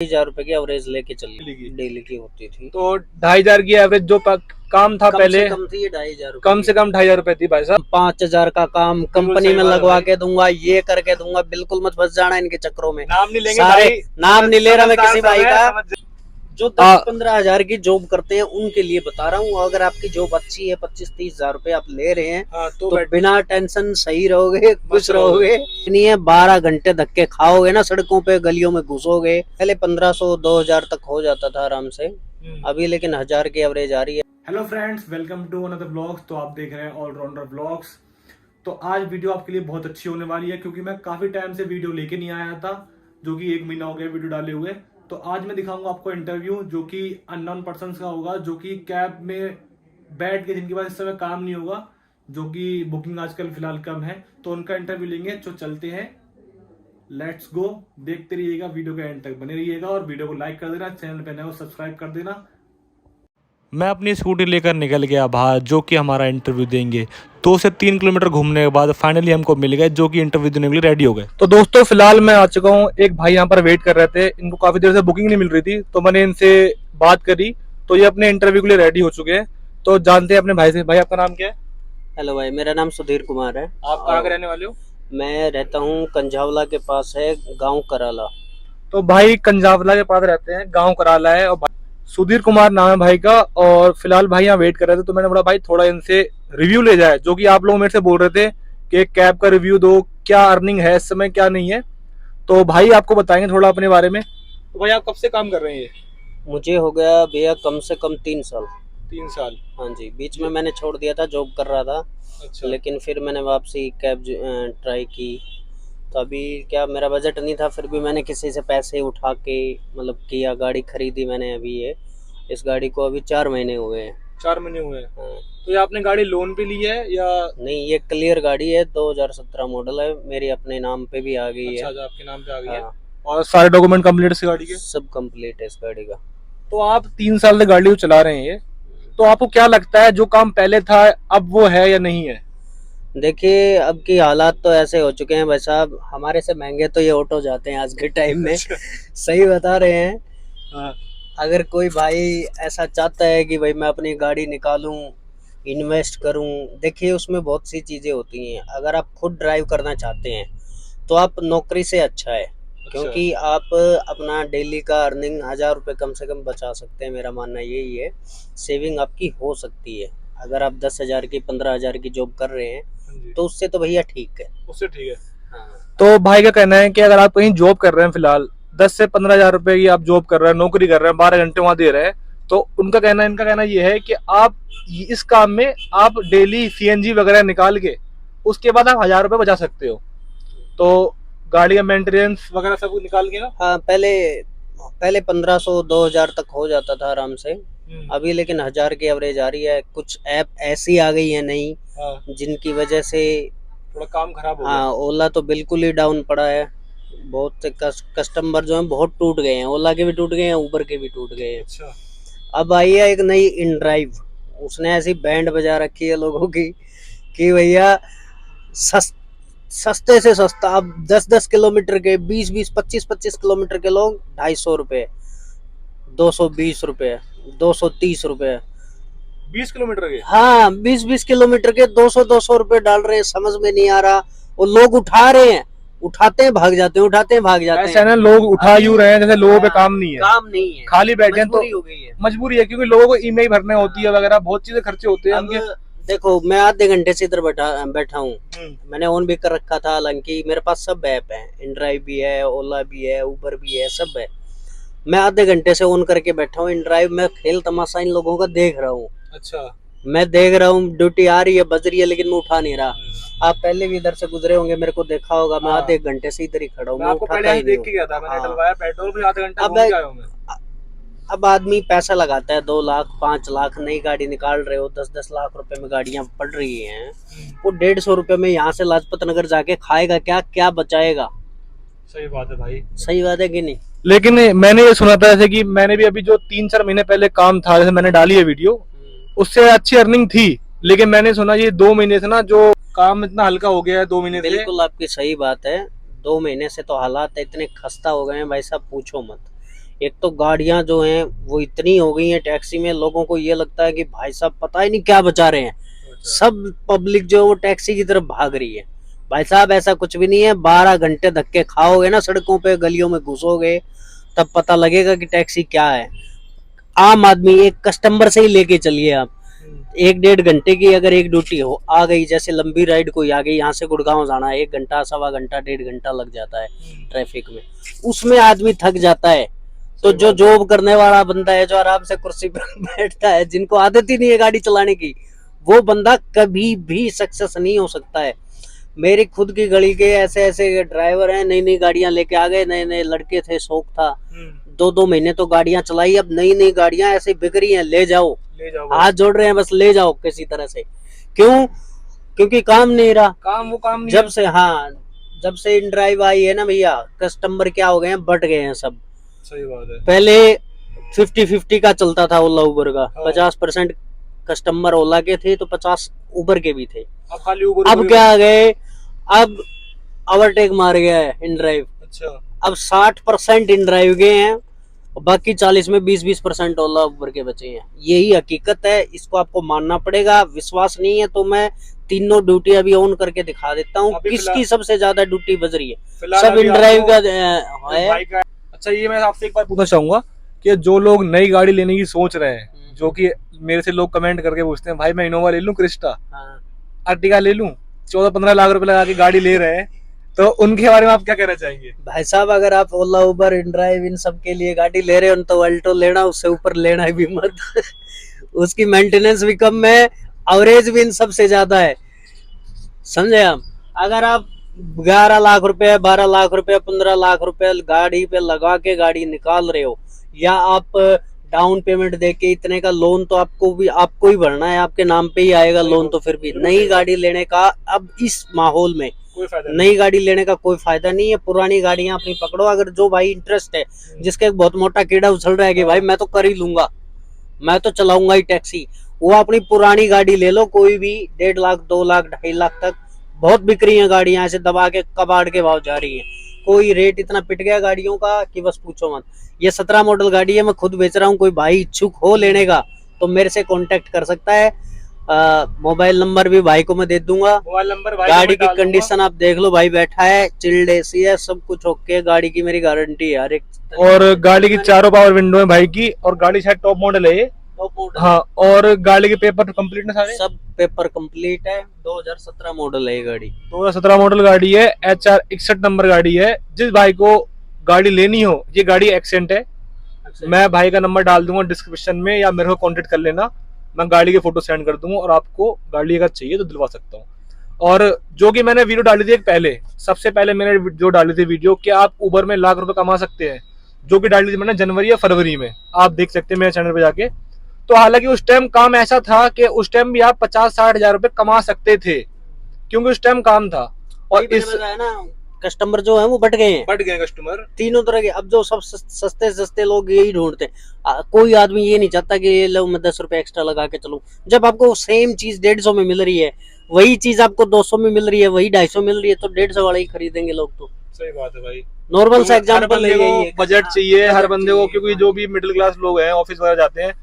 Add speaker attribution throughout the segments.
Speaker 1: ₹2,500 की एवरेज लेके चली डेली की होती थी।
Speaker 2: तो 2,500 की एवरेज जो काम था पहले
Speaker 1: कम थी, ये 2,500
Speaker 2: कम से कम 2,500 रुपए थी भाई साहब।
Speaker 1: 5,000 का काम कंपनी में लगवा के दूंगा, ये करके दूंगा। बिल्कुल मत फंस जाना इनके चक्रों में।
Speaker 2: नाम नहीं लेंगे
Speaker 1: सारे
Speaker 2: भाई,
Speaker 1: नाम नहीं ले रहा मैं किसी भाई का। जो 10-15 हजार की जॉब करते हैं उनके लिए बता रहा हूँ। अगर आपकी जॉब अच्छी है, 25-30 हजार रुपए आप ले रहे हैं, तो बिना टेंशन सही रहोगे, खुश रहोगे। नहीं है 12 घंटे धक्के खाओगे ना, सड़कों पे गलियों में घुसोगे। पहले 1500-2000 तक हो जाता था आराम से, अभी लेकिन 1000 की एवरेज आ रही है।
Speaker 2: Hello friends, welcome to another vlogs. तो आप देख रहे हैं ऑलराउंडर व्लॉग्स। तो आज वीडियो आपके लिए बहुत अच्छी होने वाली है, क्योंकि मैं काफी टाइम से वीडियो लेके नहीं आया था, जो कि 1 महीना हो गया वीडियो डाले हुए। तो आज मैं दिखाऊंगा आपको इंटरव्यू, जो कि अननोन पर्सन का होगा, जो कि कैब में बैठ के, जिनके पास इस समय काम नहीं होगा, जो कि बुकिंग आजकल फिलहाल कम है, तो उनका इंटरव्यू लेंगे। तो चलते हैं, लेट्स गो। देखते रहिएगा, वीडियो के एंड तक बने रहिएगा और वीडियो को लाइक कर देना, चैनल पे नए हो सब्सक्राइब कर देना। मैं अपनी स्कूटी लेकर निकल गया बाहर, जो कि हमारा इंटरव्यू देंगे। 2 से 3 किलोमीटर घूमने के बाद फाइनली हमको मिल गए, जो कि इंटरव्यू देने के लिए रेडी हो गए। तो दोस्तों, फिलहाल मैं आ चुका हूँ। एक भाई यहाँ पर वेट कर रहे थे, इनको काफी देर से बुकिंग नहीं मिल रही थी, तो मैंने इनसे बात करी, तो ये अपने इंटरव्यू के लिए रेडी हो चुके हैं। तो जानते हैं अपने भाई से। भाई, आपका नाम क्या है?
Speaker 1: हेलो भाई, मेरा नाम सुधीर कुमार है।
Speaker 2: आप कहाँ के रहने वाले हो?
Speaker 1: मैं रहता हूँ कंझावला के पास है, गांव कराला।
Speaker 2: तो भाई कंझावला के पास रहते हैं, गांव कराला है, और सुधीर कुमार नाम है भाई का। और फिलहाल भाई यहाँ वेट कर रहे थे, तो मैंने बोला भाई थोड़ा इनसे रिव्यू ले जाए, जो कि आप लोग मेरे से बोल रहे थे कि कैब का रिव्यू दो, क्या अर्निंग है इस समय, क्या नहीं है। तो भाई आपको बताएंगे थोड़ा अपने बारे में। तो भाई, आप कब से काम कर रहे हैं ये?
Speaker 1: मुझे हो गया भैया कम से कम 3 साल।
Speaker 2: 3 साल?
Speaker 1: हाँ जी, बीच में मैंने छोड़ दिया था, जॉब कर रहा था।
Speaker 2: अच्छा।
Speaker 1: लेकिन फिर मैंने वापसी कैब ट्राई की। तो अभी क्या, मेरा बजट नहीं था, फिर भी मैंने किसी से पैसे उठा के मतलब किया, गाड़ी खरीदी मैंने। अभी ये इस गाड़ी को अभी 4 महीने हुए हैं।
Speaker 2: 4 महीने हुए हैं?
Speaker 1: हाँ।
Speaker 2: तो ये आपने गाड़ी लोन पे ली है या?
Speaker 1: नहीं, ये क्लियर गाड़ी है, 2017 मॉडल है, मेरी अपने नाम पे भी आ गई है।
Speaker 2: अच्छा, आपके नाम पे आ गई है।
Speaker 1: हाँ।
Speaker 2: और सारे डॉक्यूमेंट कंप्लीट है गाड़ी के?
Speaker 1: सब कंप्लीट है इस गाड़ी का।
Speaker 2: तो आप 3 साल से गाड़ी को चला रहे हैं ये, तो आपको क्या लगता है जो काम पहले था अब वो है या नहीं है?
Speaker 1: देखिए, अब की हालात तो ऐसे हो चुके हैं भाई साहब, हमारे से महंगे तो ये ऑटो जाते हैं आज के टाइम में। सही बता रहे हैं।
Speaker 2: हाँ।
Speaker 1: अगर कोई भाई ऐसा चाहता है कि भाई मैं अपनी गाड़ी निकालूं, इन्वेस्ट करूं, देखिए उसमें बहुत सी चीज़ें होती हैं। अगर आप खुद ड्राइव करना चाहते हैं तो आप नौकरी से अच्छा है, क्योंकि आप अपना डेली का अर्निंग 1000 रुपये कम से कम बचा सकते हैं। मेरा मानना यही है, सेविंग आपकी हो सकती है। अगर आप 10,000 की 15,000 की जॉब कर रहे हैं तो उससे तो भैया ठीक है,
Speaker 2: उससे ठीक है।
Speaker 1: हाँ।
Speaker 2: तो भाई का कहना है कि अगर आप कहीं जॉब कर रहे हैं, फिलहाल 10 से 15,000 रुपए की आप जॉब कर रहे हैं, नौकरी कर रहे हैं, 12 घंटे वहां दे रहे हैं, तो इनका कहना ये है कि आप इस काम में आप डेली सीएनजी वगैरह निकाल के उसके बाद आप 1000 रुपए बचा सकते हो। तो गाड़ी का मेंटेनेंस वगैरह सब कुछ निकाल के ना।
Speaker 1: हाँ, पहले 1500-2000 तक हो जाता था आराम से। अभी लेकिन 1000 की एवरेज आ रही है। कुछ ऐप ऐसी आ गई है नई,
Speaker 2: हाँ।
Speaker 1: जिनकी वजह से
Speaker 2: थोड़ा काम खराब हो गया।
Speaker 1: हाँ, ओला तो बिल्कुल ही डाउन पड़ा है। बहुत से कस्टमर जो हैं बहुत टूट गए हैं, ओला के भी टूट गए हैं, उबर के भी टूट गए हैं।
Speaker 2: अच्छा।
Speaker 1: अब आई है एक नई इन ड्राइव, उसने ऐसी बैंड बजा रखी है लोगों की कि भैया सस्ते से सस्ता। अब 10-10 किलोमीटर के, 20-20, 25-25 किलोमीटर के लोग 250 रुपये, 220 रुपये, 230 रुपये।
Speaker 2: 20 किलोमीटर के?
Speaker 1: हाँ, 20-20 किलोमीटर के 200-200 रुपये डाल रहे हैं। समझ में नहीं आ रहा। वो लोग उठा रहे हैं, उठाते हैं भाग जाते हैं, उठाते हैं भाग जाते हैं।
Speaker 2: ऐसा ना, लोग उठा यूं रहे हैं जैसे लोगों पे काम नहीं है।
Speaker 1: काम नहीं है,
Speaker 2: खाली बैठे हैं, तो
Speaker 1: हो गई है।
Speaker 2: मजबूरी है, क्योंकि लोगों को ईएमआई भरने होती है वगैरह, बहुत चीजें खर्चे होते हैं उनके।
Speaker 1: देखो, मैं आधे घंटे से इधर बैठा हूँ। मैंने ऑन भी कर रखा था, हालांकि मेरे पास सब ऐप है, इनड्राइव भी है, ओला भी है, उबर भी है, सब है। मैं आधे घंटे से ऑन करके बैठा हूँ इनड्राइव। मैं खेल तमाशा इन लोगों का देख रहा हूँ।
Speaker 2: अच्छा।
Speaker 1: मैं देख रहा हूँ, ड्यूटी आ रही है, बज रही है, लेकिन मैं उठा नहीं रहा। आप पहले भी इधर से गुजरे होंगे, मेरे को देखा होगा। मैं आधे घंटे से इधर ही खड़ा हूँ, मैं उठाता ही
Speaker 2: देख के गया था, मैंने डलवाया पेट्रोल भी, आधा घंटा घूम के आया हूं मैं।
Speaker 1: अब आदमी पैसा लगाता है, 2 लाख 5 लाख, नई गाड़ी निकाल रहे हो, 10-10 लाख रुपए में गाड़ियां पड़ रही हैं। वो 150 रुपए में यहाँ से लाजपत नगर जाके खाएगा क्या, क्या बचाएगा?
Speaker 2: सही बात है भाई।
Speaker 1: सही बात है कि नहीं?
Speaker 2: लेकिन मैंने ये सुना था, जैसे कि मैंने भी अभी जो 3-4 महीने पहले काम था, जैसे मैंने डाली है वीडियो, उससे अच्छी अर्निंग थी। लेकिन मैंने सुना ये 2 महीने से ना, जो काम इतना हल्का हो गया है 2 महीने से।
Speaker 1: बिल्कुल आपकी सही बात है। 2 महीने से तो हालात इतने खस्ता हो गए हैं भाई साहब, पूछो मत। एक तो गाड़ियां जो हैं वो इतनी हो गई हैं टैक्सी में, लोगों को ये लगता है कि भाई साहब पता ही नहीं क्या बचा रहे हैं। सब पब्लिक जो है वो टैक्सी की तरफ भाग रही है। भाई साहब ऐसा कुछ भी नहीं है, 12 घंटे धक्के खाओगे ना, सड़कों पे गलियों में घुसोगे, तब पता लगेगा कि टैक्सी क्या है। आम आदमी एक कस्टमर से ही लेके चलिए आप, 1-1.5 घंटे की अगर एक ड्यूटी हो आ गई, जैसे लंबी राइड कोई आ गई, यहाँ से गुड़गांव जाना है, 1 घंटा, सवा घंटा, 1.5 घंटा लग जाता है ट्रैफिक में, उसमें आदमी थक जाता है। तो जो जॉब करने वाला बंदा है, जो आराम से कुर्सी पर बैठता है, जिनको आदत ही नहीं है गाड़ी चलाने की, वो बंदा कभी भी सक्सेस नहीं हो सकता है। मेरी खुद की गली के ऐसे ऐसे ड्राइवर हैं, नई नई गाड़ियां लेके आ गए, नए नए लड़के थे, शौक था, 2-2 महीने तो गाड़ियां चलाई, अब नई नई गाड़ियां ऐसी बिक रही हैं, ले जाओ, हाथ जोड़ रहे हैं बस ले जाओ किसी तरह से। क्यों? क्योंकि काम नहीं रहा,
Speaker 2: काम नहीं
Speaker 1: जब से, हाँ, जब से इन ड्राइव आई है ना भैया, कस्टमर क्या हो गए हैं, बट गए हैं सब।
Speaker 2: सही बात है।
Speaker 1: पहले 50-50 का चलता था ओला उबर का, 50% कस्टमर ओला के थे तो 50 उबर के भी थे।
Speaker 2: अब खाली उबर,
Speaker 1: अब क्या आ गए, अब ओवरटेक मार गया है इन ड्राइव।
Speaker 2: अच्छा,
Speaker 1: अब 60% इन ड्राइव गए हैं, बाकी 40 में 20% ओला उबर के बचे हैं। यही हकीकत है, इसको आपको मानना पड़ेगा। विश्वास नहीं है तो मैं तीनों ड्यूटी अभी ऑन करके दिखा देता हूँ, किसकी सबसे ज्यादा ड्यूटी बज रही है। सब इन ड्राइव का है।
Speaker 2: अच्छा, ये मैं आपसे एक बार पूछना चाहूंगा कि जो लोग नई गाड़ी लेने की सोच रहे हैं, जो कि मेरे से लोग कमेंट करके पूछते हैं भाई मैं इनोवा ले लूं, क्रिस्टा, अर्टिगा ले लूं, 14-15 लाख रुपए लगा के गाड़ी ले रहे हैं, तो उनके बारे में आप क्या कहना चाहेंगे?
Speaker 1: भाई साहब अगर आप ओला उबर इन ड्राइव इन सब के लिए गाड़ी ले रहे हो तो अल्टो लेना, उससे ऊपर लेना भी मत। उसकी मेंटेनेंस भी कम है, एवरेज भी इन सबसे ज्यादा है, समझे आप। अगर आप 11 लाख रुपए, 12 लाख रुपए, 15 लाख रुपए गाड़ी पे लगा के गाड़ी निकाल रहे हो, या आप डाउन पेमेंट देके इतने का लोन तो आपको ही भरना है, आपके नाम पे ही आएगा लोन, तो फिर भी नई गाड़ी लेने का अब इस माहौल में नई गाड़ी लेने का कोई फायदा नहीं है। पुरानी गाड़ियां अपनी पकड़ो। अगर जो भाई इंटरेस्ट है, जिसका एक बहुत मोटा कीड़ा उछल रहा है कि भाई मैं तो कर ही लूंगा, मैं तो चलाऊंगा ही टैक्सी, वो अपनी पुरानी गाड़ी ले लो, कोई भी 1.5 लाख, 2 लाख, 2.5 लाख तक बहुत बिक रही है गाड़ियां, ऐसे दबा के कबाड़ के भाव जा रही है। कोई रेट इतना पिट गया गाड़ियों का कि बस पूछो मत। ये 17 मॉडल गाड़ी है, मैं खुद बेच रहा हूँ, कोई भाई इच्छुक हो लेने का तो मेरे से कांटेक्ट कर सकता है। मोबाइल नंबर भी भाई को मैं दे दूंगा।
Speaker 2: मोबाइल नंबर भाई
Speaker 1: गाड़ी की कंडीशन आप देख लो, भाई बैठा है, चिल्ड एसी है, सब कुछ ओके, गाड़ी की मेरी गारंटी है हर एक।
Speaker 2: और गाड़ी की चारों पावर विंडो है भाई की, और गाड़ी शायद टॉप मॉडल है ये। हाँ, और गाड़ी के पेपर कंप्लीट है सारे?
Speaker 1: सब पेपर कंप्लीट है। 2017 मॉडल है ये गाड़ी।
Speaker 2: 2017 मॉडल गाड़ी है, HR 61 नंबर गाड़ी है। जिस भाई को गाड़ी लेनी हो, ये गाड़ी एक्सेंट है, मैं भाई का नंबर डाल दूंगा डिस्क्रिप्शन में, या मेरे को कांटेक्ट कर लेना, मैं गाड़ी के फोटो सेंड कर दूंगा, और आपको गाड़ी अगर चाहिए तो दिलवा सकता हूँ। और जो कि मैंने वीडियो डाली थी एक पहले, सबसे पहले मैंने जो डाली थी वीडियो कि आप उबर में लाख रुपए कमा सकते हैं, जो कि डाली थी मैंने जनवरी या फरवरी में, आप देख सकते हैं मेरे चैनल पे जाके। तो हालांकि उस टाइम काम ऐसा था कि उस टाइम भी आप 50-60 हजार रुपए कमा सकते थे, क्योंकि उस टाइम काम था। और इस ना
Speaker 1: कस्टमर जो है वो बढ़ गए
Speaker 2: कस्टमर
Speaker 1: तीनों तरह के। अब जो सब सस्ते सस्ते लोग यही ढूंढते हैं, कोई आदमी ये नहीं चाहता कि ये लो मैं 10 रुपए एक्स्ट्रा लगा के चलूं। जब आपको सेम चीज 150 में मिल रही है, वही चीज आपको 200 में मिल रही है, वही 250 मिल रही है, तो 150 वाला ही खरीदेंगे लोग। तो
Speaker 2: सही बात है भाई,
Speaker 1: नॉर्मल सा एग्जांपल
Speaker 2: है, बजट चाहिए हर बंदे को, क्योंकि जो भी मिडिल क्लास लोग हैं, ऑफिस वगैरह जाते हैं,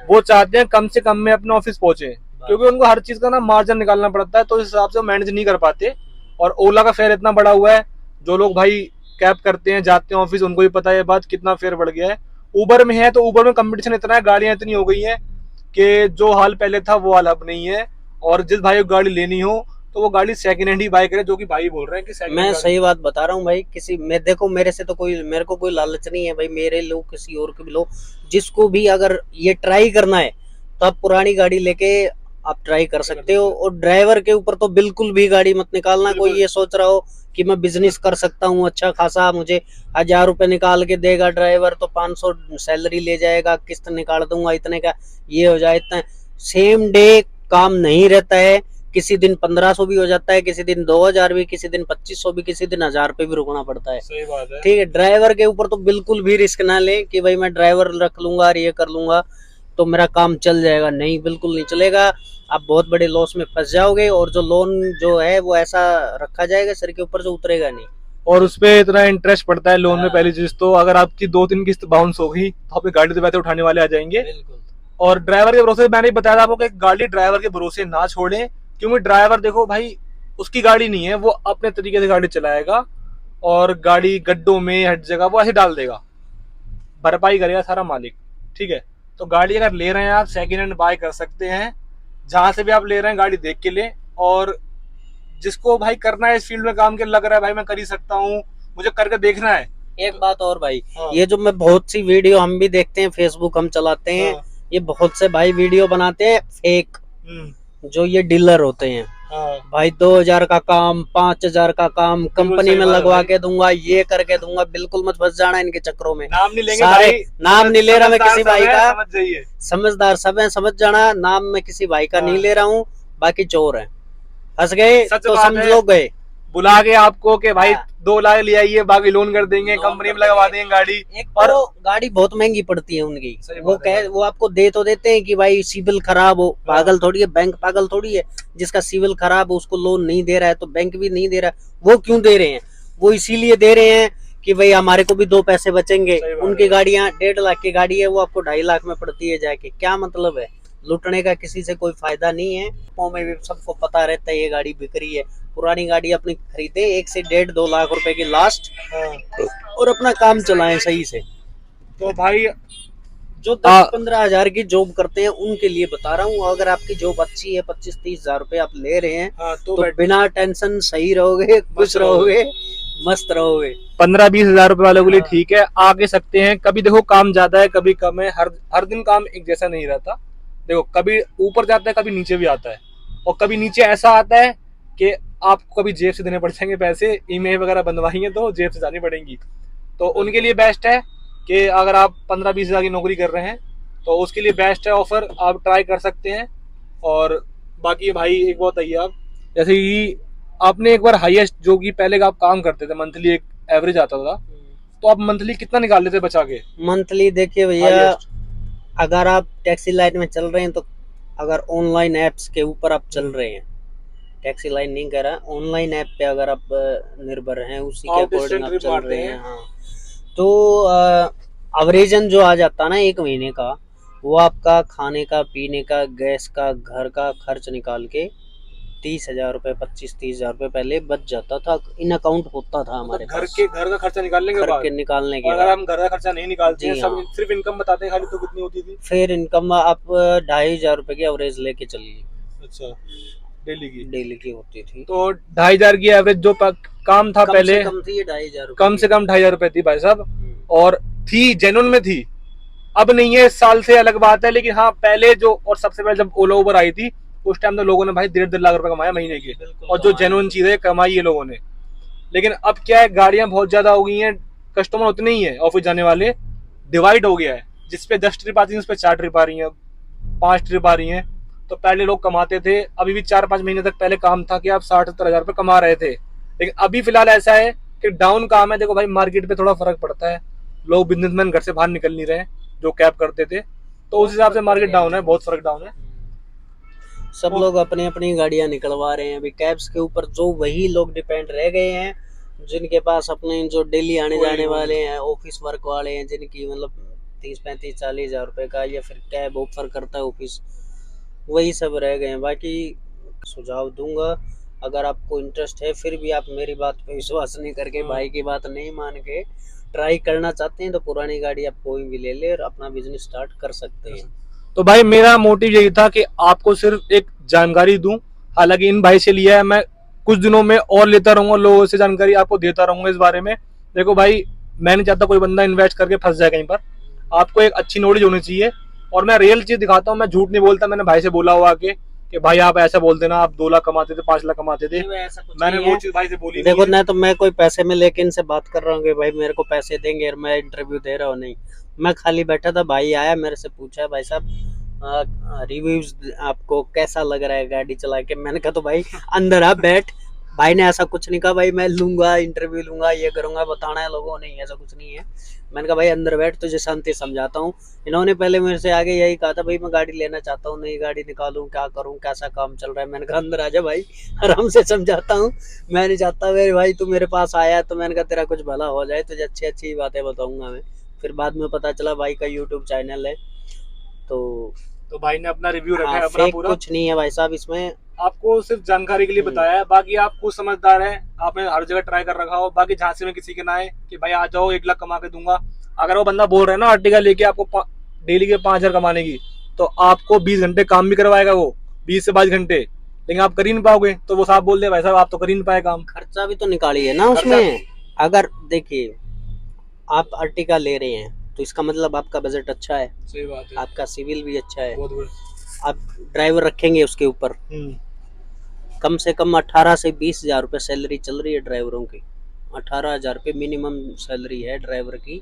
Speaker 2: वो चाहते हैं कम से कम में अपने ऑफिस पहुंचे, क्योंकि उनको हर चीज का ना मार्जिन निकालना पड़ता है, तो इस हिसाब से मैनेज नहीं कर पाते। और ओला का फेयर इतना बढ़ा हुआ है, जो लोग भाई कैब करते हैं, जाते हैं ऑफिस, उनको भी पता है बात, कितना फेयर बढ़ गया है। उबर में है तो उबर में कंपटीशन इतना है, गाड़ियां इतनी हो गई हैं कि जो हाल पहले था वो हाल अब नहीं है। और जिस भाई को गाड़ी लेनी हो तो वो गाड़ी सेकंड हैंड ही बाय करे, जो कि भाई बोल रहे हैं कि
Speaker 1: मैं सही बात बता रहा हूँ भाई। देखो मेरे से तो मेरे को कोई लालच नहीं है भाई, मेरे लो किसी और के भी लो, जिसको भी अगर ये ट्राई करना है तो आप पुरानी गाड़ी लेके आप ट्राई कर सकते हो। और ड्राइवर के ऊपर तो बिल्कुल भी गाड़ी मत निकालना। कोई ये सोच रहा हो कि मैं बिजनेस कर सकता हूँ अच्छा खासा, मुझे 1000 रुपए निकाल के देगा ड्राइवर तो 500 सैलरी ले जाएगा, किस्त निकाल दूंगा इतने का, ये हो जाए इतना। सेम डे काम नहीं रहता है, किसी दिन 1500 भी हो जाता है, किसी दिन 2000 भी, किसी दिन 2500 भी, किसी दिन 1000 पे भी रुकना पड़ता है।
Speaker 2: सही बात है।
Speaker 1: ठीक है, ड्राइवर के ऊपर तो बिल्कुल भी रिस्क ना लें कि भाई मैं ड्राइवर रख लूंगा और ये कर लूंगा तो मेरा काम चल जाएगा। नहीं, बिल्कुल नहीं चलेगा। आप बहुत बड़े लॉस में फंस जाओगे, और जो लोन जो है वो ऐसा रखा जाएगा सर के ऊपर जो उतरेगा नहीं।
Speaker 2: और उसपे इतना इंटरेस्ट पड़ता है लोन में। पहली चीज तो अगर आपकी 2-3 किस्त बाउंस हो गई तो आपकी गाड़ी तो वैसे उठाने वाले आ जाएंगे।
Speaker 1: बिल्कुल।
Speaker 2: और ड्राइवर के भरोसे, मैंने बताया था आपको कि गाड़ी ड्राइवर के भरोसे ना छोड़ें, क्योंकि ड्राइवर देखो भाई उसकी गाड़ी नहीं है, वो अपने तरीके से गाड़ी चलाएगा और गाड़ी गड्ढों में हर जगह वो ऐसे डाल देगा, भरपाई करेगा सारा मालिक। ठीक है, तो गाड़ी अगर ले रहे हैं आप सेकेंड हैंड बाय कर सकते हैं, जहां से भी आप ले रहे हैं गाड़ी देख के लें। और जिसको भाई करना है इस फील्ड में काम के, लग रहा है भाई मैं कर ही सकता हूँ, मुझे करके देखना है।
Speaker 1: एक बात और भाई,
Speaker 2: हाँ।
Speaker 1: ये जो मैं बहुत सी वीडियो हम भी देखते हैं, फेसबुक हम चलाते हैं,
Speaker 2: हाँ।
Speaker 1: ये बहुत से भाई वीडियो बनाते हैं फेक, जो ये डीलर होते हैं।
Speaker 2: हाँ।
Speaker 1: भाई 2000 का काम, 5000 का काम कंपनी
Speaker 2: सही
Speaker 1: में
Speaker 2: बात है
Speaker 1: लगवा
Speaker 2: भाई।
Speaker 1: के दूंगा, ये करके दूंगा। बिल्कुल मत फंस जाना इनके चक्रों में।
Speaker 2: नाम नहीं लेंगे
Speaker 1: सारे
Speaker 2: भाई,
Speaker 1: नाम नहीं ले रहा मैं किसी भाई का,
Speaker 2: समझ जाइए।
Speaker 1: समझदार सब है, समझ जाना। नाम मैं किसी भाई का
Speaker 2: हाँ।
Speaker 1: नहीं ले रहा हूँ, बाकी चोर है। फंस गए
Speaker 2: सच
Speaker 1: तो
Speaker 2: बात
Speaker 1: समझ
Speaker 2: है।
Speaker 1: लो गए।
Speaker 2: बुला के आपको कि भाई
Speaker 1: हाँ।
Speaker 2: 2 लाख ले आइए, बाकी लोन कर देंगे,
Speaker 1: लोन
Speaker 2: कंपनी
Speaker 1: कर
Speaker 2: में लगवा
Speaker 1: देंगे।
Speaker 2: देंगे गाड़ी।
Speaker 1: एक
Speaker 2: और
Speaker 1: तो गाड़ी बहुत महंगी पड़ती है उनकी,
Speaker 2: सही
Speaker 1: वो
Speaker 2: बात है भाई।
Speaker 1: वो आपको दे तो देते हैं कि भाई सिविल खराब हो, पागल थोड़ी है बैंक, पागल थोड़ी है। जिसका सिविल खराब हो उसको लोन नहीं दे रहा है तो बैंक भी नहीं दे रहा है। वो क्यों दे रहे हैं? वो इसीलिए दे रहे हैं कि भाई हमारे को भी 2 पैसे बचेंगे।
Speaker 2: सही बात
Speaker 1: उनकी
Speaker 2: है।
Speaker 1: गाड़ियां 1.5 लाख की गाड़ी है, वो आपको 2.5 लाख में पड़ती है जाके। क्या मतलब है? लुटने का किसी से कोई फायदा नहीं है। में भी सबको पता रहता है ये गाड़ी बिक रही है। पुरानी गाड़ी अपनी खरीदे 1 से 1.5-2 लाख रुपए की लास्ट, और अपना काम चलाएं सही से।
Speaker 2: तो भाई
Speaker 1: जो 10-15 हजार की जॉब करते हैं उनके लिए बता रहा हूँ। अगर आपकी जॉब अच्छी है, 25-30 हजार रुपए आप ले रहे हैं, तो बिना टेंशन सही रहोगे, खुश रहोगे, मस्त रहोगे।
Speaker 2: 15-20 हजार रुपए वालों के लिए ठीक है, आगे सकते हैं। कभी देखो काम ज्यादा है, कभी कम है, हर दिन काम एक जैसा नहीं रहता। देखो कभी ऊपर जाता है, कभी नीचे भी आता है, और कभी नीचे ऐसा आता है कि आपको कभी जेब से देने पड़ जाएंगे पैसे, ईमेल वगैरह बनवाएंगे तो जेब से जानी पड़ेंगी। तो उनके लिए बेस्ट है कि अगर आप 15-20 हजार की नौकरी कर रहे हैं तो उसके लिए बेस्ट है ऑफर, आप ट्राई कर सकते हैं। और बाकी भाई एक बात बताइए आप, जैसे कि आपने एक बार हाईएस्ट जो कि पहले का आप काम करते थे, मंथली एक एवरेज आता था, तो आप मंथली कितना निकाल लेते बचा के?
Speaker 1: मंथली देखिए भैया, अगर आप टैक्सी लाइन में चल रहे हैं तो, अगर ऑनलाइन एप्स के ऊपर आप चल रहे हैं, टैक्सी लाइन नहीं कह रहा, ऑनलाइन ऐप पे अगर आप निर्भर हैं, उसी के अकॉर्डिंग आप चल रहे हैं, हाँ, तो अवरेजन जो आ जाता ना 1 महीने का, वो आपका खाने का, पीने का, गैस का, घर का खर्च निकाल के 30,000 रुपए, 25-30 हजार रुपए पहले बच जाता था। इन अकाउंट होता था हमारे पास।
Speaker 2: घर का खर्चा निकालने के
Speaker 1: घर
Speaker 2: बाद,
Speaker 1: के निकालने के
Speaker 2: अगर
Speaker 1: बाद,
Speaker 2: हम घर का खर्चा नहीं निकालते हैं,
Speaker 1: जी
Speaker 2: सब
Speaker 1: हाँ।
Speaker 2: सिर्फ इनकम बताते हैं खाली, तो कितनी होती थी?
Speaker 1: फिर इनकम आप 2,500 रुपए की एवरेज लेके चलिए।
Speaker 2: अच्छा, डेली की
Speaker 1: होती थी।
Speaker 2: तो 2,500 की एवरेज जो काम था पहले,
Speaker 1: कम थी ये 2,500
Speaker 2: कम से कम 2,500 रुपए थी भाई साहब, और थी जेन्युइन में थी। अब नहीं है, इस साल से अलग बात है, लेकिन हाँ पहले जो, और सबसे पहले जब ओला उबर आई थी उस टाइम तो लोगों ने भाई 1.5 लाख रुपए कमाया महीने के, और जो जेन्युइन चीज है कमाई है लोगों ने। लेकिन अब क्या है, गाड़ियां बहुत ज्यादा हो गई हैं, कस्टमर उतने ही है, ऑफिस जाने वाले डिवाइड हो गया है। जिसपे 10 ट्रिप आती है उस पर 4 ट्रिप आ रही है, 5 ट्रिप आ रही है। तो पहले लोग कमाते थे, अभी भी 4-5 महीने तक पहले काम था कि आप 60-70 हजार रुपए कमा रहे थे, लेकिन अभी फिलहाल ऐसा है कि डाउन काम है। देखो भाई मार्केट पे थोड़ा फर्क पड़ता है, लोग बिजनेसमैन घर से बाहर निकल नहीं रहे जो कैब करते थे, तो उस हिसाब से मार्केट डाउन है, बहुत फर्क डाउन है।
Speaker 1: सब लोग अपनी अपनी गाड़ियां निकलवा रहे हैं अभी कैब्स के ऊपर। जो वही लोग डिपेंड रह गए हैं जिनके पास अपने जो डेली आने जाने वाले हैं, ऑफिस वर्क वाले हैं, जिनकी मतलब 30-35-40 हजार रुपए का या फिर कैब ऑफर करता है ऑफिस, वही सब रह गए हैं। बाकी सुझाव दूंगा, अगर आपको इंटरेस्ट है, फिर भी आप मेरी बात पे विश्वास नहीं करके, भाई की बात नहीं मान के ट्राई करना चाहते हैं, तो पुरानी गाड़ी आप कोई भी ले ले और अपना बिजनेस स्टार्ट कर सकते हैं।
Speaker 2: तो भाई मेरा मोटिव यही था कि आपको सिर्फ एक जानकारी दूं। हालांकि इन भाई से लिया है, मैं कुछ दिनों में और लेता रहूंगा, लोगों से जानकारी आपको देता रहूंगा इस बारे में। देखो भाई, मैं नहीं चाहता कोई बंदा इन्वेस्ट करके फंस जाए कहीं पर, आपको एक अच्छी नॉलेज होनी चाहिए, और मैं रियल चीज दिखाता हूँ, मैं झूठ नहीं बोलता। मैंने भाई से बोला हुआ आके कि भाई आप ऐसा बोलते ना, आप 2 लाख कमाते थे, 5 लाख कमाते थे, मैंने वो चीज भाई से बोली।
Speaker 1: देखो ना, तो मैं कोई पैसे में लेके इनसे बात कर रहा हूँ कि भाई मेरे को पैसे देंगे और मैं इंटरव्यू दे रहा हूँ, नहीं। मैं खाली बैठा था, भाई आया मेरे से पूछा, भाई साहब रिव्यूज आपको कैसा लग रहा है गाड़ी चला के? मैंने कहा तो भाई अंदर आप बैठ। भाई ने ऐसा कुछ नहीं कहा भाई मैं लूंगा, इंटरव्यू लूंगा, ये करूंगा, बताना है लोगों, नहीं ऐसा कुछ नहीं है। मैंने कहा भाई अंदर बैठ, तुझे शांति समझाता हूँ। इन्होंने पहले मेरे से आगे यही कहा था, भाई मैं गाड़ी लेना चाहता हूँ, नई गाड़ी निकालूं, क्या करूँ, कैसा काम चल रहा है। मैंने कहा अंदर आ जा भाई, आराम से समझाता हूँ। मैं नहीं चाहता मेरे भाई तू मेरे पास आया है तो मैंने कहा तेरा कुछ भला हो जाए, तुझे अच्छी अच्छी बातें बताऊंगा मैं। फिर बाद में पता चला भाई का यूट्यूब चैनल है,
Speaker 2: तो भाई ने अपना रिव्यू रखा
Speaker 1: हाँ,
Speaker 2: है अपना
Speaker 1: फेक
Speaker 2: पूरा।
Speaker 1: कुछ नहीं है भाई साहब इसमें।
Speaker 2: आपको सिर्फ जानकारी के लिए बताया है, बाकी आप खुद समझदार हैं, आपने हर जगह ट्राई कर रखा हो। बाकी झांसी में किसी के ना आए कि भाई आ जाओ 1 लाख कमा के दूंगा। अगर वो बंदा बोल रहा है ना अर्टिगा लेके आपको डेली के 5,000 कमाने की, तो आपको 20 घंटे काम भी करवाएगा वो, 20 से 22 घंटे, लेकिन आप कर ही नहीं पाओगे। तो वो साहब बोल दे भाई साहब आप तो कर ही नहीं पाए काम।
Speaker 1: खर्चा भी तो निकालिए ना उसमें। अगर देखिए आप अर्टिगा ले रहे हैं तो इसका मतलब आपका बजट अच्छा है,
Speaker 2: सही बात है,
Speaker 1: आपका सिविल भी अच्छा है,
Speaker 2: बहुत बढ़िया।
Speaker 1: आप ड्राइवर रखेंगे उसके ऊपर, कम से कम 18 से 20,000 रुपये सैलरी चल रही है ड्राइवरों की। 18,000 रुपये मिनिमम सैलरी है ड्राइवर की,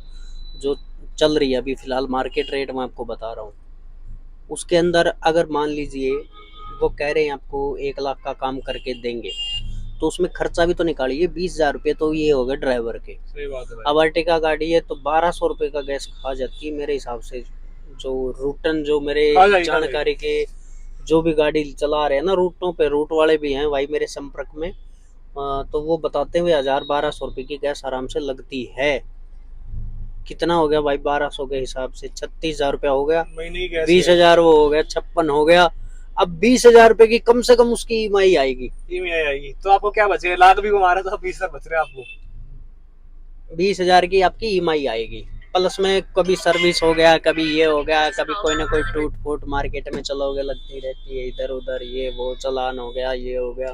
Speaker 1: जो चल रही है अभी फ़िलहाल मार्केट रेट मैं आपको बता रहा हूँ। उसके अंदर अगर मान लीजिए वो कह रहे हैं आपको 1 लाख का काम करके देंगे, तो उसमें खर्चा भी तो निकालिए। 20,000 रुपये तो ये हो गए ड्राइवर के।
Speaker 2: सही बात है भाई।
Speaker 1: अब अर्टिगा गाड़ी है तो 1200 रुपये का गैस खा जाती है मेरे हिसाब से। जो रूटन, जो मेरे जानकारी के जो भी गाड़ी चला रहे हैं ना रूटों पे, रूट वाले भी हैं भाई मेरे संपर्क में, तो वो बताते हुए 1,000-1,200 रुपये की गैस आराम से लगती है। कितना हो गया भाई 1200 के हिसाब से? 36,000 रुपया हो गया, 20,000 वो हो गया, 56 हो गया। अब 20,000 रुपये की कम से कम उसकी ईएमआई आएगी।
Speaker 2: ईएमआई आएगी तो आपको क्या बचेगा? लाख भी कमा रहे तो 20,000 बच रहे आपको।
Speaker 1: 20,000 की आपकी ईएमआई आएगी, प्लस में कभी सर्विस हो गया, कभी ये हो गया, कभी कोई ना कोई टूट फूट मार्केट में चलोगे लगती रहती है, इधर उधर ये वो चालान हो गया, ये हो गया।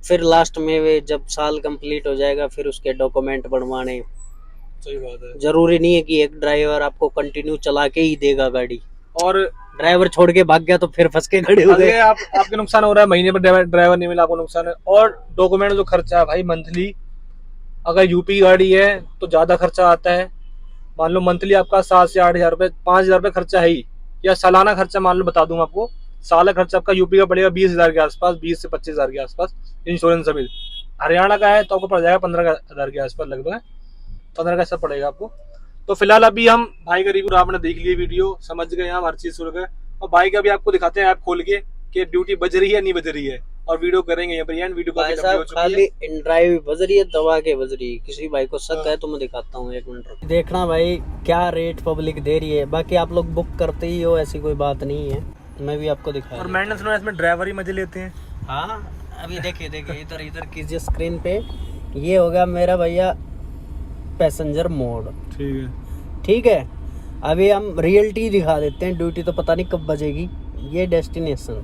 Speaker 1: फिर लास्ट में वे जब साल कंप्लीट हो जाएगा फिर उसके डॉक्यूमेंट बनवाने।
Speaker 2: सही बात है।
Speaker 1: जरूरी नहीं है कि एक ड्राइवर आपको कंटिन्यू चला के ही देगा गाड़ी,
Speaker 2: और
Speaker 1: ड्राइवर छोड़ के भाग गया तो फिर फंस के खड़े हो गए।
Speaker 2: आपके नुकसान हो रहा है, महीने पर ड्राइवर नहीं मिला आपको नुकसान है। और डॉक्यूमेंट जो खर्चा है भाई मंथली, अगर यूपी गाड़ी है तो ज्यादा खर्चा आता है। मान लो मंथली आपका 7 से 8,000 रुपये, 5,000 रुपये खर्चा है ही, या सालाना खर्चा मान लो बता दूं आपको, साल खर्चा आपका यूपी का पड़ेगा 20,000 के आसपास, 20 से 25,000 के आसपास इंश्योरेंस समेत। हरियाणा का है तो आपको पड़ जाएगा 15,000 के आसपास, लगभग 15 का ऐसा पड़ेगा आपको। तो फिलहाल अभी हम भाई का रिव्यू आपने देख लिया, वीडियो समझ गए, हम हर चीज सुन गए, और भाई का भी आपको दिखाते हैं ऐप खोल के कि ड्यूटी बज रही है नहीं बज रही है, और वीडियो करेंगे यहाँ पर। वीडियो
Speaker 1: भाई साहब खाली इन ड्राइव बज रही है, दबा के बज रही है। किसी भाई को शक है तो मैं दिखाता हूँ, 1 मिनट देखना भाई क्या रेट पब्लिक दे रही है। बाकी आप लोग बुक करते ही हो, ऐसी कोई बात नहीं है, मैं भी आपको दिखाया।
Speaker 2: और मैंने सुना इसमें ड्राइवर ही मजे लेते हैं।
Speaker 1: हाँ अभी देखिए इधर इधर कीजिए स्क्रीन पे, ये होगा मेरा भैया पैसेंजर मोड। ठीक है, अभी हम रियलिटी दिखा देते हैं, ड्यूटी तो पता नहीं कब बजेगी। ये डेस्टिनेशन,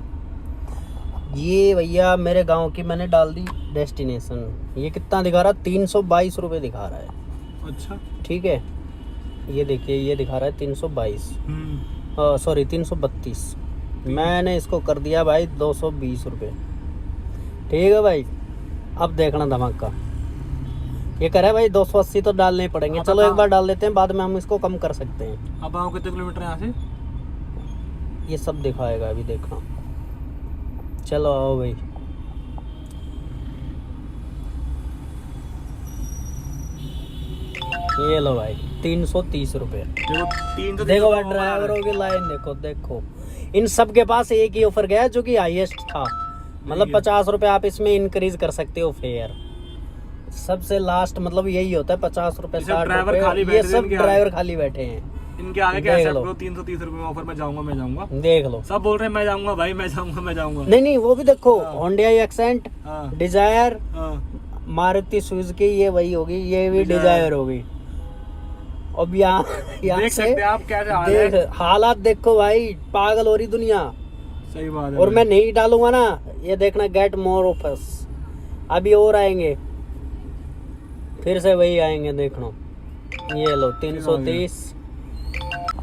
Speaker 1: ये भैया मेरे गांव की मैंने डाल दी डेस्टिनेशन। ये कितना दिखा रहा है? 322 रुपये दिखा रहा है।
Speaker 2: अच्छा
Speaker 1: ठीक है, ये देखिए ये दिखा रहा है 322, सॉरी 332। मैंने इसको कर दिया भाई 220 रुपये। ठीक है भाई, अब देखना धमाका। ये करे भाई 280 तो डालने पड़ेंगे। चलो एक बार डाल देते हैं, बाद में हम इसको कम कर सकते हैं।
Speaker 2: अब आओ कितने किलोमीटर यहाँ से?
Speaker 1: ये सब दिखाएगा, अभी देखना। चलो आओ भाई, ये लो भाई 330 रुपये। देखो भाई ड्राइवरों की लाइन देखो इन सब के पास एक ही ऑफर गया जो कि हाईएस्ट था, मतलब 50 रुपये आप इसमें इंक्रीज कर सकते हो फेयर। सबसे लास्ट मतलब यही होता है 50 रुपये 60 रुपये। ये सब ड्राइवर खाली बैठे हैं,
Speaker 2: इनके आगे क्या है? 330 रुपये में ऑफर में जाऊंगा। देख लो, सब बोल रहे हैं मैं जाऊंगा भाई, मैं जाऊंगा।
Speaker 1: नहीं वो भी देखो, Honda Accent, Dzire, Maruti Suzuki, ये वही होगी, ये भी डिजायर होगी। अब यहाँ
Speaker 2: देख सकते हैं आप कैसे
Speaker 1: हालात देखो भाई, पागल हो रही दुनिया।
Speaker 2: सही बात है।
Speaker 1: और मैं नहीं डालूंगा ना, ये देखना गेट मोर ऑफर्स, अभी और आएंगे, फिर से वही आएंगे, देखना। ये लो 330।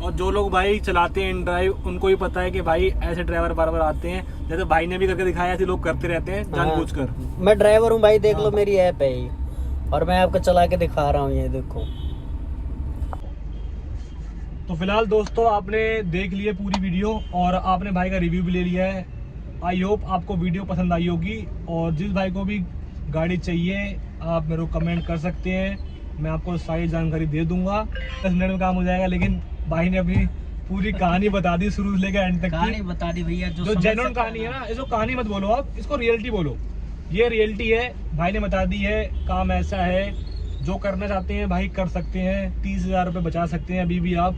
Speaker 2: और जो लोग भाई चलाते हैं इन ड्राइव, उनको भी पता है कि भाई ऐसे ड्राइवर बार बार आते हैं, जैसे भाई ने भी करके दिखाया, ऐसे लोग करते रहते हैं जानबूझकर।
Speaker 1: मैं ड्राइवर हूँ भाई, देख लो मेरी ऐप है ये, और मैं आपको चला के दिखा रहा हूँ, ये देखो।
Speaker 2: तो फिलहाल दोस्तों आपने देख लिए पूरी वीडियो, और आपने भाई का रिव्यू भी ले लिया है। आई होप आपको वीडियो पसंद आई होगी, और जिस भाई को भी गाड़ी चाहिए आप मेरे को कमेंट कर सकते हैं, मैं आपको सारी जानकारी दे दूंगा, 10 मिनट में काम हो जाएगा। लेकिन भाई ने अपनी पूरी कहानी बता दी शुरू से लेकर एंड तक
Speaker 1: कहानी
Speaker 2: की।
Speaker 1: बता दी भैया, जो
Speaker 2: जेन्युइन कहानी है ना, इसको कहानी मत बोलो आप, इसको रियलिटी बोलो। ये रियलिटी है, भाई ने बता दी है। काम ऐसा है, जो करना चाहते हैं भाई कर सकते हैं। 30,000 रुपये बचा सकते हैं, अभी भी आप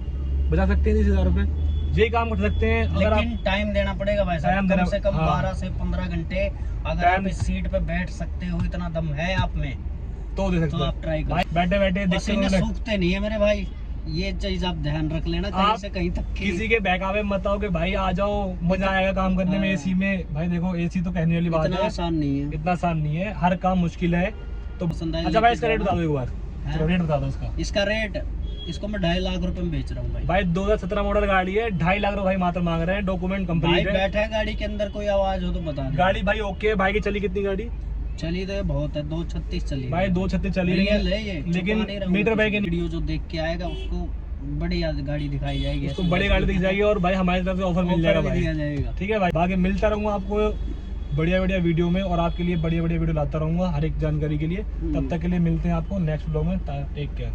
Speaker 2: बचा सकते हैं 30,000 रुपये, यही काम कर सकते हैं। अगर
Speaker 1: लेकिन टाइम देना पड़ेगा भाई साहब, कम से कम 12 से 15 घंटे। अगर आप इस सीट पे बैठ सकते हो, इतना दम है आप में,
Speaker 2: तो दे सकते
Speaker 1: तो
Speaker 2: हैं।
Speaker 1: आप ट्राई करो।
Speaker 2: बैठे बैठे
Speaker 1: पसीने सूखते नहीं है मेरे भाई, ये चीज आप ध्यान रख लेना कहीं से कहीं तक की।
Speaker 2: किसी के बहकावे में मत आओ कि भाई आ जाओ मजा आएगा काम करने में एसी में। भाई देखो एसी तो कहने वाली बात
Speaker 1: इतना
Speaker 2: है,
Speaker 1: आसान नहीं है,
Speaker 2: इतना आसान नहीं है, हर काम मुश्किल है। तो
Speaker 1: पसंद आए
Speaker 2: अच्छा भाई,
Speaker 1: लेके
Speaker 2: इसका रेट
Speaker 1: जाना।
Speaker 2: बता दो एक बार, चलो रेट बता दो इसका।
Speaker 1: इसका रेट, इसको मैं 2.5 लाख रुपए में बेच रहा हूँ भाई।
Speaker 2: भाई 2017 मॉडल गाड़ी है, 2.5 लाख रुपए भाई मात्र मांग रहे हैं। डॉक्यूमेंट
Speaker 1: भाई
Speaker 2: कंप्लीट है।
Speaker 1: बैठा है गाड़ी के अंदर, कोई आवाज हो तो बता दे।
Speaker 2: गाड़ी भाई ओके है। भाई की चली कितनी गाड़ी?
Speaker 1: चली तो ये बहुत है, 236 चली
Speaker 2: भाई 236 चली रही
Speaker 1: रियल है ये,
Speaker 2: लेकिन
Speaker 1: छुपा नहीं रहा हूँ।
Speaker 2: मीटर बैग
Speaker 1: वीडियो जो देख के आएगा उसको बड़ी गाड़ी दिखाई जाएगी,
Speaker 2: उसको बड़ी गाड़ी दिख जाएगी और भाई हमारी तरफ से ऑफर मिल जाएगा भाई।
Speaker 1: दिया जाएगा।
Speaker 2: ठीक है भाई, बाकी मिलता रहूंगा आपको बढ़िया बढ़िया वीडियो में, और आपके लिए बढ़िया बढ़िया वीडियो लाता रहूंगा हर एक जानकारी के लिए। तब तक के लिए मिलते हैं आपको नेक्स्ट ब्लॉग में। Take care.